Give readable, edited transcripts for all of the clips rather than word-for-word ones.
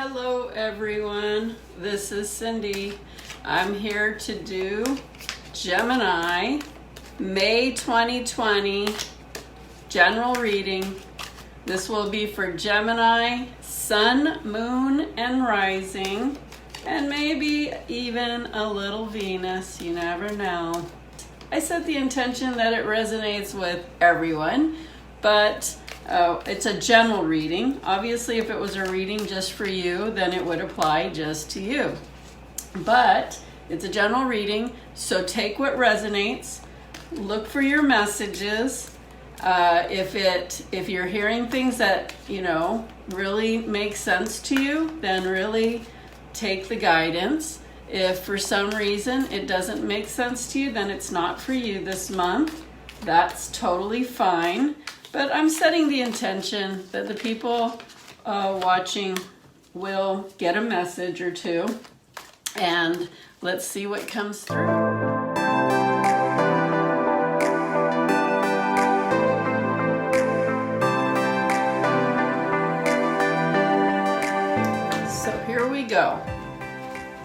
Hello everyone, this is Cindy. I'm here to do Gemini May 2020 general reading. This will be for Gemini, Sun, Moon, and Rising, and maybe even a little Venus, you never know. I set the intention that it resonates with everyone, but it's a general reading. Obviously, if it was a reading just for you, then it would apply just to you. But it's a general reading, so take what resonates. Look for your messages. If you're hearing things that really make sense to you, then really take the guidance. If for some reason it doesn't make sense to you, then it's not for you this month. That's totally fine. But I'm setting the intention that the people watching will get a message or two. And let's see what comes through. So here we go.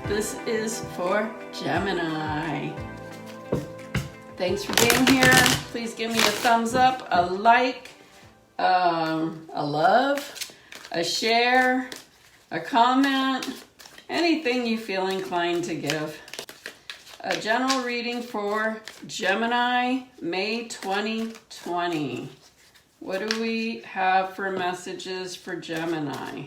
This is for Gemini. Thanks for being here. Please give me a thumbs up, a like, a love, a share, a comment, anything you feel inclined to give. A general reading for Gemini, May 2020. What do we have for messages for Gemini?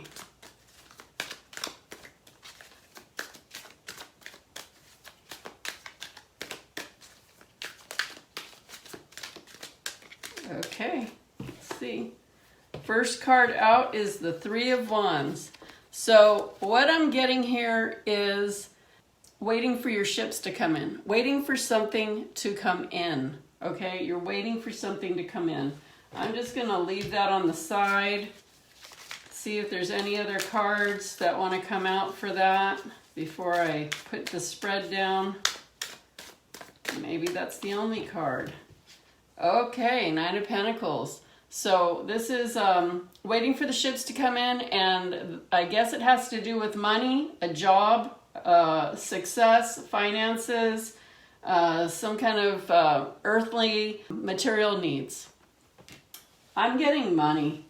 Okay, let's see. First card out is the Three of Wands. So what I'm getting here is waiting for your ships to come in. Waiting for something to come in. Okay, you're waiting for something to come in. I'm just going to leave that on the side. See if there's any other cards that want to come out for that before I put the spread down. Maybe that's the only card. Okay, Knight of Pentacles. So this is waiting for the ships to come in, and I guess it has to do with money, a job, success, finances, some kind of earthly material needs. I'm getting money,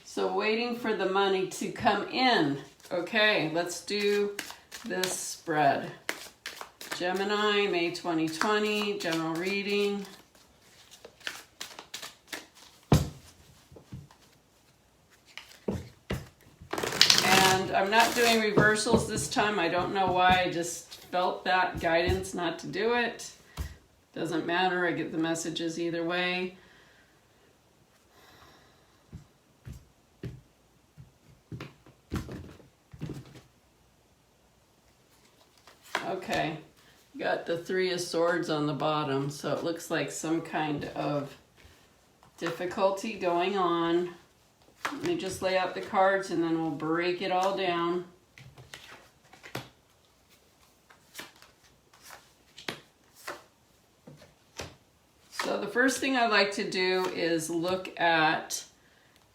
so waiting for the money to come in. Okay, let's do this spread. Gemini, May 2020, general reading. I'm not doing reversals this time. I don't know why. I just felt that guidance not to do it. Doesn't matter. I get the messages either way. Okay. Got the Three of Swords on the bottom, so it looks like some kind of difficulty going on. Let me just lay out the cards and then we'll break it all down. So the first thing I like to do is look at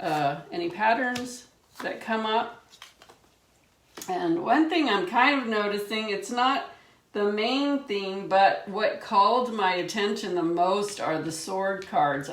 any patterns that come up. And one thing I'm kind of noticing, it's not the main thing, but what called my attention the most are the sword cards.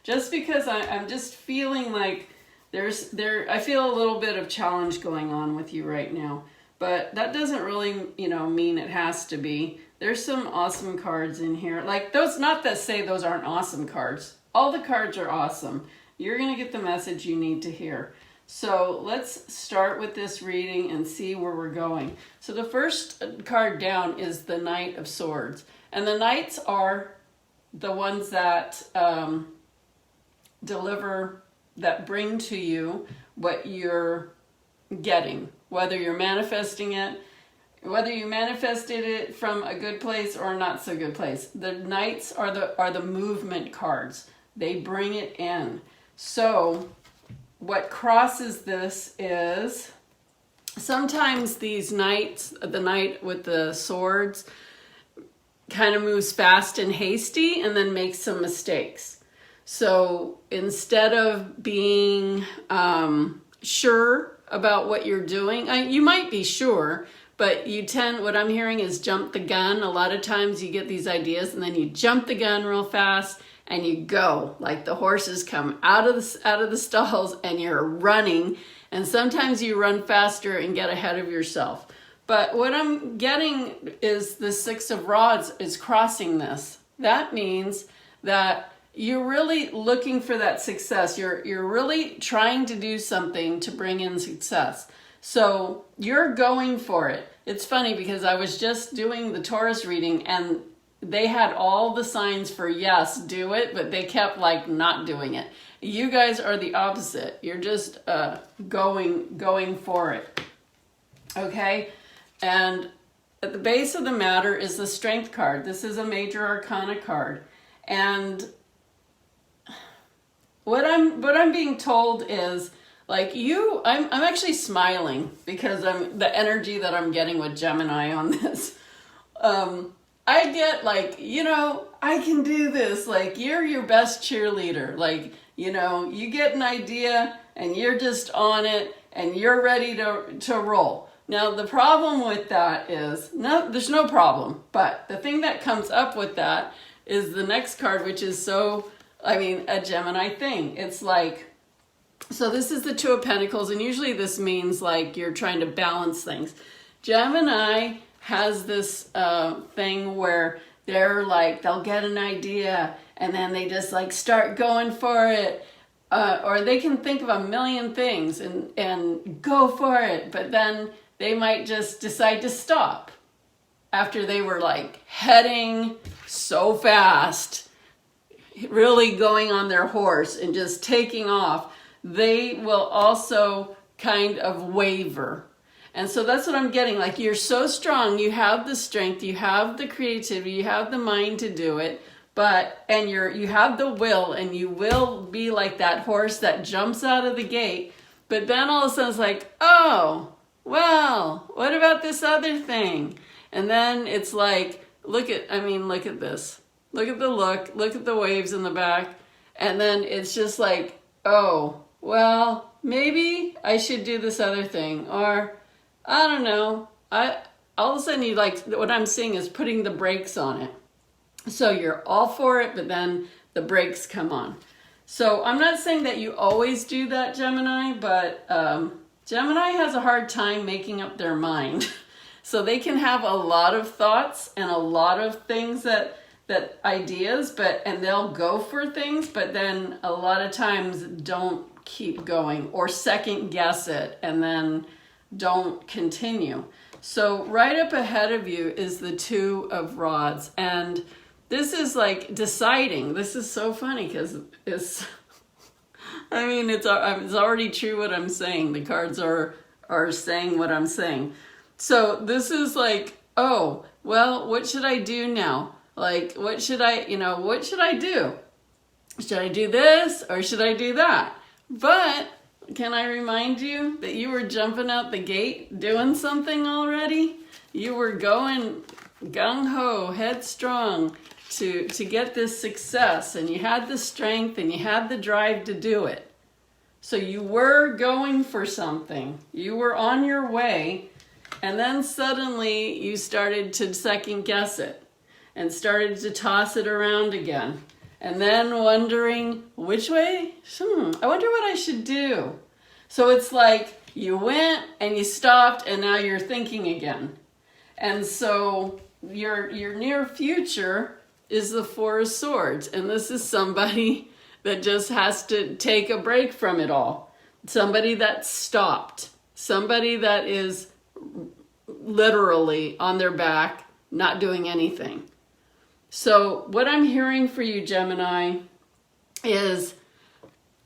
Just because I'm just feeling like I feel a little bit of challenge going on with you right now, but that doesn't really, mean it has to be. There's some awesome cards in here. Like those, not to say those aren't awesome cards. All the cards are awesome. You're going to get the message you need to hear. So let's start with this reading and see where we're going. So the first card down is the Knight of Swords. And the Knights are the ones that that bring to you what you're getting, whether you're manifesting it, whether you manifested it from a good place or not so good place. The Knights are the movement cards. They bring it in. So what crosses this is sometimes these knights, the Knight with the swords, kind of moves fast and hasty and then makes some mistakes. So instead of being sure about what you're doing. You might be sure, but you tend, what I'm hearing is jump the gun. A lot of times you get these ideas and then you jump the gun real fast and you go, like the horses come out of the stalls and you're running. And sometimes you run faster and get ahead of yourself. But what I'm getting is the Six of Rods is crossing this. That means that you're really looking for that success. You're really trying to do something to bring in success. So you're going for it. It's funny because I was just doing the Taurus reading and they had all the signs for yes, do it, but they kept like not doing it. You guys are the opposite. You're just going for it. Okay? And at the base of the matter is the Strength card. This is a major arcana card. And what I'm being told is like I'm actually smiling because the energy that I'm getting with Gemini on this. I get like, I can do this. Like, you're your best cheerleader. Like, you get an idea and you're just on it and you're ready to roll. Now, the problem with that is, there's no problem. But the thing that comes up with that is the next card, which is a Gemini thing. It's like, so this is the Two of Pentacles, and usually this means like you're trying to balance things. Gemini has this thing where they're like, they'll get an idea and then they just like start going for it. Or they can think of a million things and go for it, but then they might just decide to stop after they were like heading so fast, really going on their horse and just taking off. They will also kind of waver. And so that's what I'm getting. Like, you're so strong, you have the strength, you have the creativity, you have the mind to do it, and you have the will, and you will be like that horse that jumps out of the gate. But then all of a sudden it's like, oh, well, what about this other thing? And then it's like, look at this. Look at look at the waves in the back. And then it's just like, oh, well, maybe I should do this other thing. Or, I don't know. All of a sudden what I'm seeing is putting the brakes on it. So you're all for it, but then the brakes come on. So I'm not saying that you always do that, Gemini, but Gemini has a hard time making up their mind. So they can have a lot of thoughts and a lot of things that ideas, and they'll go for things, but then a lot of times don't keep going or second guess it and then don't continue. So right up ahead of you is the Two of Rods, and this is like deciding. This is so funny because it's already true what I'm saying. The cards are saying what I'm saying. So this is like, oh, well, what should I do now? Like, what should I do? Should I do this or should I do that? But can I remind you that you were jumping out the gate doing something already? You were going gung-ho, headstrong to get this success, and you had the strength and you had the drive to do it. So you were going for something. You were on your way, and then suddenly you started to second guess it and started to toss it around again. And then wondering, which way? I wonder what I should do. So it's like you went and you stopped and now you're thinking again. And so your near future is the Four of Swords. And this is somebody that just has to take a break from it all. Somebody that stopped. Somebody that is literally on their back, not doing anything. So what I'm hearing for you, Gemini, is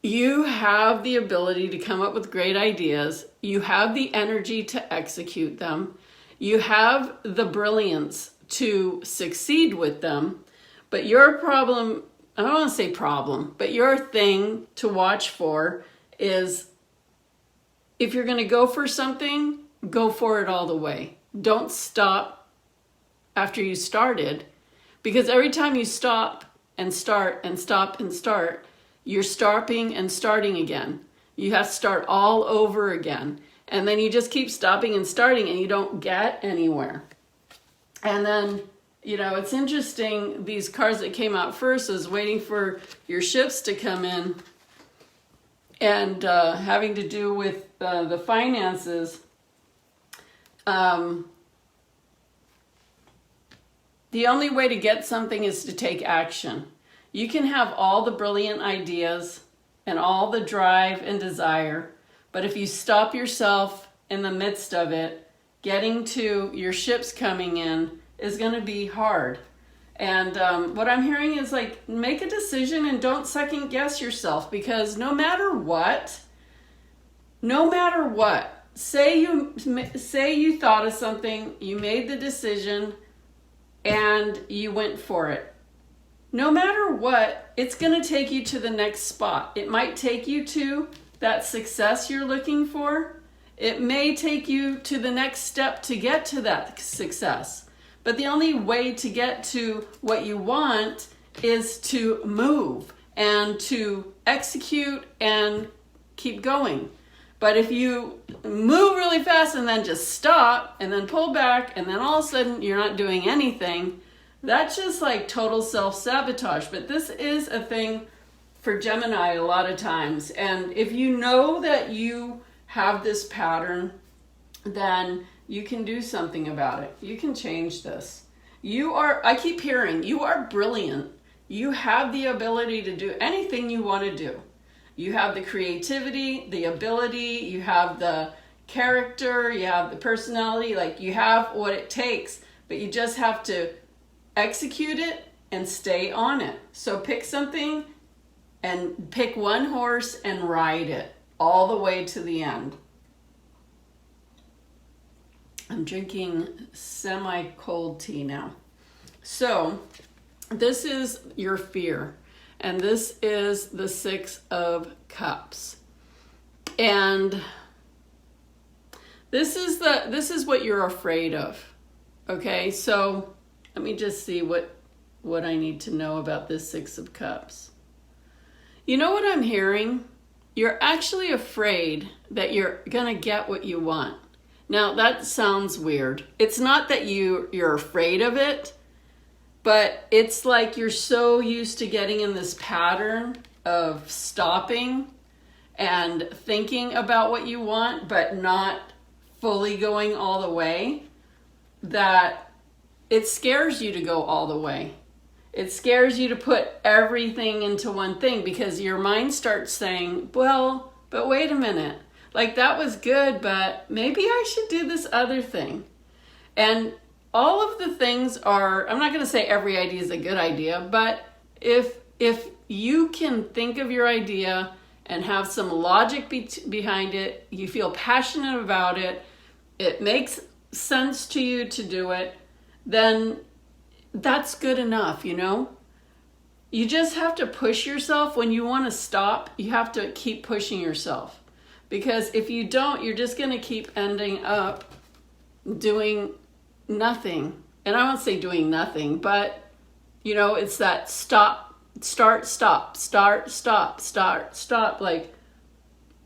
you have the ability to come up with great ideas. You have the energy to execute them. You have the brilliance to succeed with them. But your problem, I don't want to say problem, but your thing to watch for is if you're going to go for something, go for it all the way. Don't stop after you started. Because every time you stop and start and stop and start, you're stopping and starting again. You have to start all over again. And then you just keep stopping and starting and you don't get anywhere. And then, you know, it's interesting, these cards that came out first is waiting for your ships to come in and having to do with the finances. The only way to get something is to take action. You can have all the brilliant ideas and all the drive and desire, but if you stop yourself in the midst of it, getting to your ships coming in is going to be hard. And what I'm hearing is like, make a decision and don't second guess yourself, because no matter what, say you thought of something, you made the decision, and you went for it. No matter what, it's going to take you to the next spot. It might take you to that success you're looking for. It may take you to the next step to get to that success. But the only way to get to what you want is to move and to execute and keep going. But if you move really fast and then just stop and then pull back and then all of a sudden you're not doing anything, that's just like total self-sabotage. But this is a thing for Gemini a lot of times. And if you know that you have this pattern, then you can do something about it. You can change this. I keep hearing, you are brilliant. You have the ability to do anything you want to do. You have the creativity, the ability, you have the character, you have the personality, like you have what it takes, but you just have to execute it and stay on it. So pick something and pick one horse and ride it all the way to the end. I'm drinking semi-cold tea now. So this is your fear. And this is the 6 of Cups. And this is what you're afraid of. Okay, so let me just see what I need to know about this 6 of Cups. You know what I'm hearing? You're actually afraid that you're gonna get what you want. Now that sounds weird. It's not that you're afraid of it, but it's like you're so used to getting in this pattern of stopping and thinking about what you want, but not fully going all the way, that it scares you to go all the way. It scares you to put everything into one thing, because your mind starts saying, well, but wait a minute, like that was good, but maybe I should do this other thing. And all of the things are, I'm not going to say every idea is a good idea, but if you can think of your idea and have some logic behind it, you feel passionate about it, it makes sense to you to do it, then that's good enough, you know? You just have to push yourself. When you want to stop, you have to keep pushing yourself. Because if you don't, you're just going to keep ending up doing nothing. And I won't say doing nothing, but you know, it's that stop, start, stop, start, stop, start, stop, like,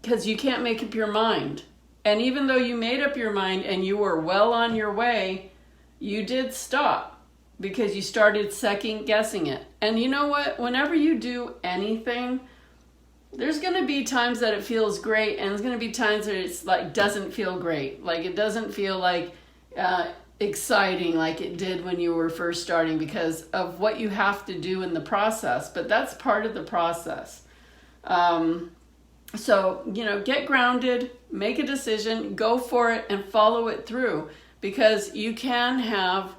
because you can't make up your mind. And even though you made up your mind and you were well on your way, you did stop because you started second guessing it. And you know what? Whenever you do anything, there's going to be times that it feels great, and there's going to be times that it's like doesn't feel great. Like it doesn't feel like exciting like it did when you were first starting, because of what you have to do in the process. But that's part of the process. So, you know, get grounded, make a decision, go for it, and follow it through, because you can have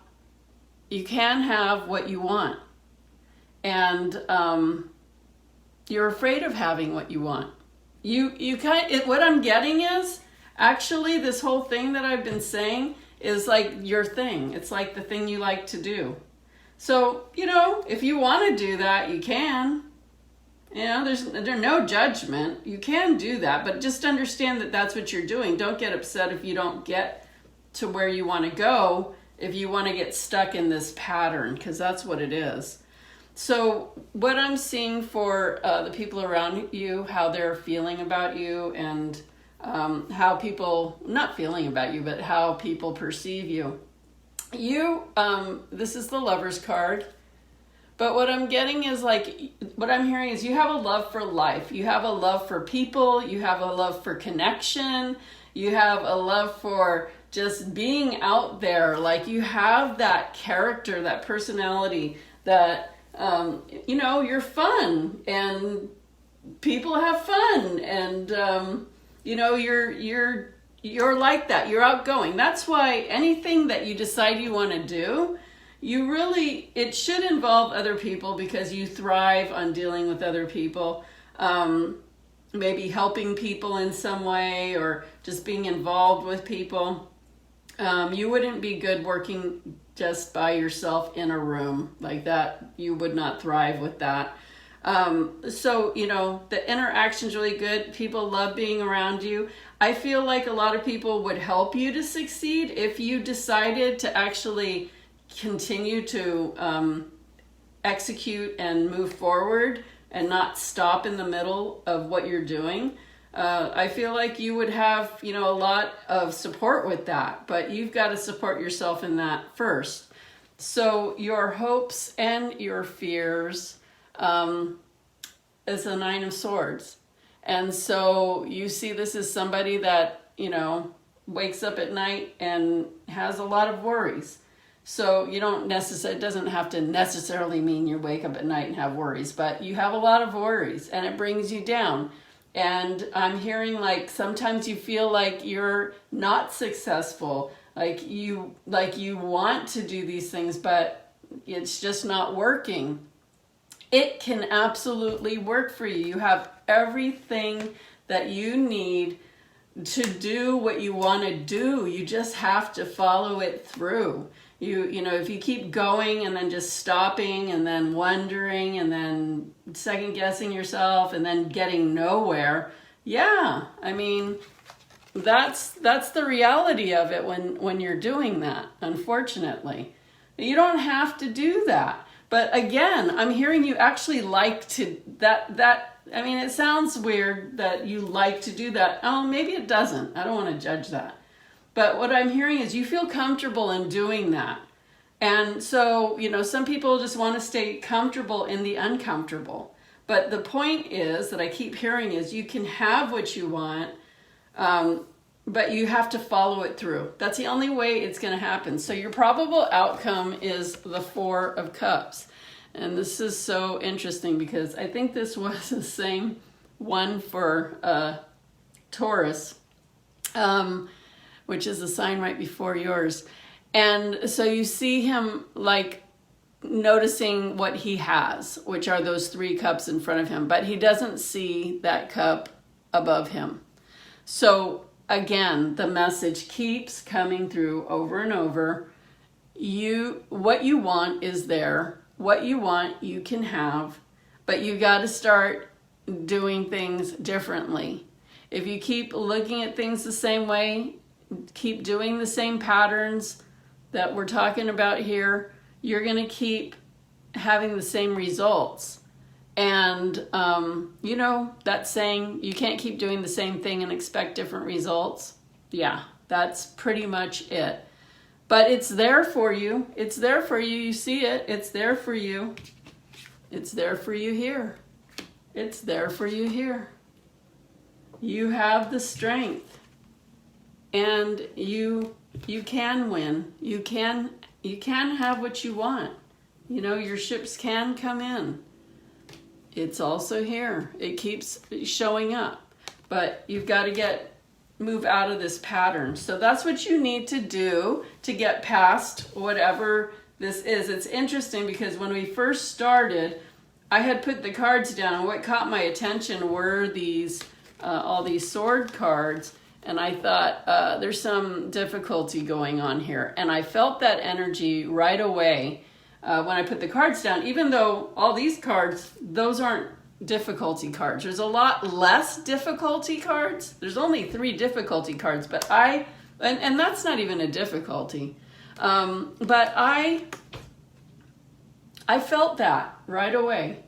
what you want. And you're afraid of having what you want. What I'm getting is, actually, this whole thing that I've been saying is like your thing. It's like the thing you like to do. So, you know, if you want to do that, you can. You know, there's no judgment. You can do that, but just understand that that's what you're doing. Don't get upset if you don't get to where you want to go, if you want to get stuck in this pattern, because that's what it is. So what I'm seeing for the people around you, how they're feeling about you, and how people, not feeling about you, but how people perceive you. This is the Lover's card. But what I'm getting is like, what I'm hearing is you have a love for life. You have a love for people. You have a love for connection. You have a love for just being out there. Like you have that character, that personality that, you're fun and people have fun. And, you're like that. You're outgoing. That's why anything that you decide you want to do, it should involve other people because you thrive on dealing with other people. Maybe helping people in some way or just being involved with people. You wouldn't be good working just by yourself in a room like that. You would not thrive with that. The interaction's really good. People love being around you. I feel like a lot of people would help you to succeed if you decided to actually continue to execute and move forward and not stop in the middle of what you're doing. I feel like you would have, a lot of support with that, but you've got to support yourself in that first. So your hopes and your fears is the Nine of Swords. And so you see this as somebody that, wakes up at night and has a lot of worries. So you it doesn't have to necessarily mean you wake up at night and have worries, but you have a lot of worries and it brings you down. And I'm hearing like sometimes you feel like you're not successful, like you want to do these things, but it's just not working. It can absolutely work for you. You have everything that you need to do what you want to do. You just have to follow it through. If you keep going and then just stopping and then wondering and then second guessing yourself and then getting nowhere, that's the reality of it when you're doing that, unfortunately. You don't have to do that. But again, I'm hearing you actually like to, it sounds weird that you like to do that. Oh, maybe it doesn't. I don't want to judge that. But what I'm hearing is you feel comfortable in doing that. And so, some people just want to stay comfortable in the uncomfortable. But the point is that I keep hearing is you can have what you want, but you have to follow it through. That's the only way it's going to happen. So your probable outcome is the Four of Cups. And this is so interesting because I think this was the same one for Taurus, which is the sign right before yours. And so you see him like noticing what he has, which are those three cups in front of him, but he doesn't see that cup above him. So again, the message keeps coming through over and over. What you want is there. What you want, you can have, but you got to start doing things differently. If you keep looking at things the same way, keep doing the same patterns that we're talking about here, you're going to keep having the same results. And, that saying, you can't keep doing the same thing and expect different results. Yeah, that's pretty much it. But it's there for you. It's there for you. You see it. It's there for you. It's there for you here. It's there for you here. You have the strength. And you can win. You can have what you want. Your ships can come in. It's also here. It keeps showing up. But you've got to move out of this pattern. So that's what you need to do to get past whatever this is. It's interesting because when we first started, I had put the cards down, and what caught my attention were these all these sword cards. And I thought, there's some difficulty going on here. And I felt that energy right away when I put the cards down, even though all these cards, those aren't difficulty cards. There's a lot less difficulty cards. There's only 3 difficulty cards, but and that's not even a difficulty. But I felt that right away.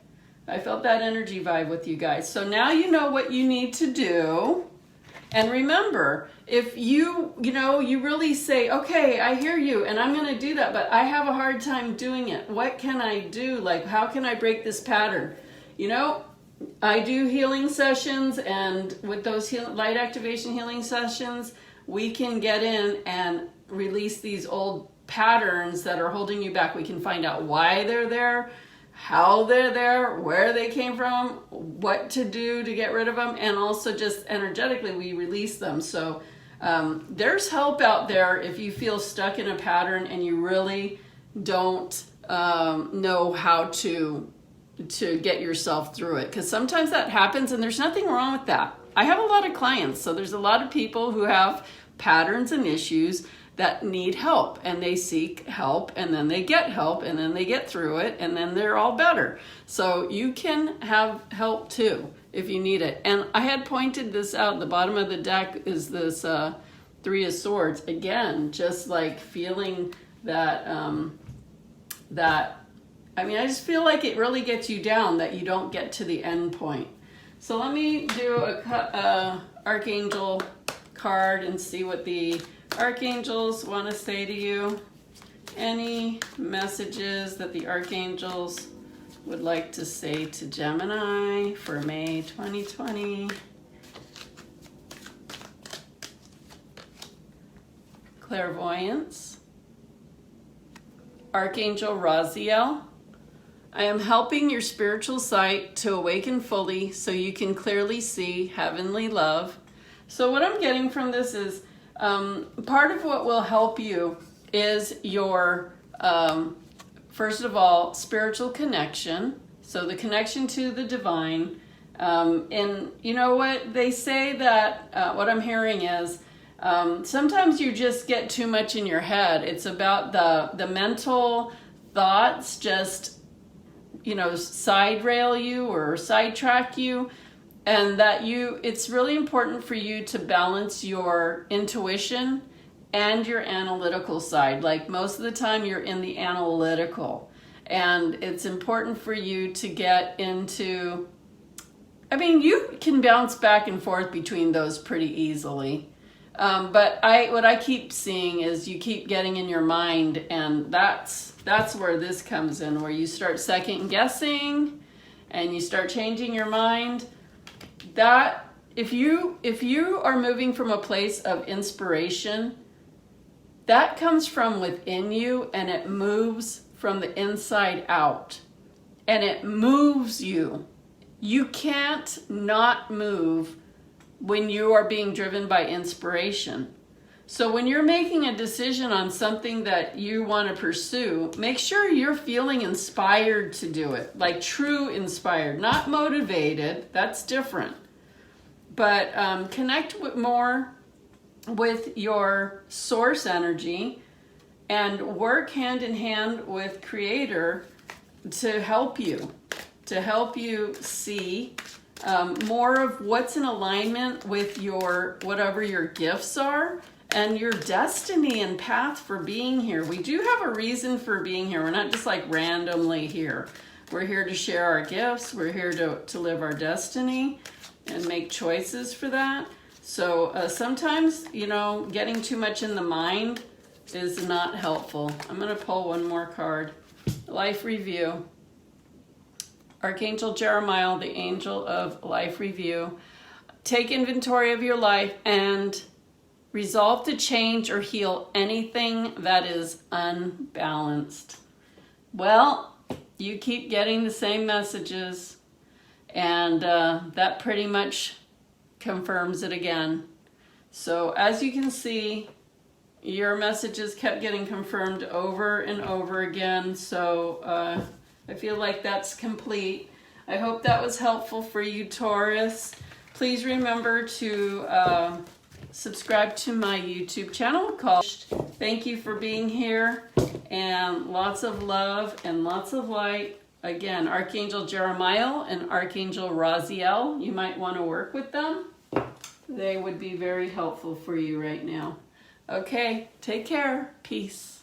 I felt that energy vibe with you guys. So now you know what you need to do And remember, if you really say, okay, I hear you and I'm going to do that, but I have a hard time doing it. What can I do? Like, how can I break this pattern? I do healing sessions, and with those light activation healing sessions, we can get in and release these old patterns that are holding you back. We can find out why they're there, how they're there, where they came from, what to do to get rid of them, and also just energetically we release them. So there's help out there if you feel stuck in a pattern and you really don't know how to get yourself through it, because sometimes that happens and there's nothing wrong with that. I have a lot of clients, so there's a lot of people who have patterns and issues that need help, and they seek help, and then they get help, and then they get through it, and then they're all better. So you can have help too if you need it. And I had pointed this out. The bottom of the deck is this Three of Swords. Again, just like feeling that, I just feel like it really gets you down, that you don't get to the end point. So let me do a Archangel card and see what the Archangels want to say to you. Any messages that the Archangels would like to say to Gemini for May 2020. Clairvoyance. Archangel Raziel. I am helping your spiritual sight to awaken fully so you can clearly see heavenly love. So what I'm getting from this is part of what will help you is your, first of all, spiritual connection. So the connection to the divine. And you know what? They say that what I'm hearing is sometimes you just get too much in your head. It's about the mental thoughts just side rail you or sidetrack you, and that it's really important for you to balance your intuition and your analytical side. Like most of the time you're in the analytical, and it's important for you to get into, you can bounce back and forth between those pretty easily. But what I keep seeing is you keep getting in your mind, and that's where this comes in, where you start second guessing and you start changing your mind. That if you are moving from a place of inspiration, that comes from within you, and it moves from the inside out, and it moves you. You can't not move when you are being driven by inspiration. So when you're making a decision on something that you want to pursue, make sure you're feeling inspired to do it, like true inspired, not motivated. That's different. But connect more with your source energy and work hand in hand with Creator to help you see more of what's in alignment with whatever your gifts are and your destiny and path for being here. We do have a reason for being here. We're not just like randomly here. We're here to share our gifts. We're here to live our destiny and make choices for that. So sometimes, getting too much in the mind is not helpful. I'm going to pull one more card. Life Review. Archangel Jeremiah, the angel of life review. Take inventory of your life and resolve to change or heal anything that is unbalanced. Well, you keep getting the same messages, and that pretty much confirms it again. So as you can see, your messages kept getting confirmed over and over again. So I feel like that's complete. I hope that was helpful for you, Taurus. Please remember to subscribe to my YouTube channel called. Thank you for being here, and lots of love and lots of light. Again, Archangel Jeremiah and Archangel Raziel, you might want to work with them. They would be very helpful for you right now. Okay, take care. Peace.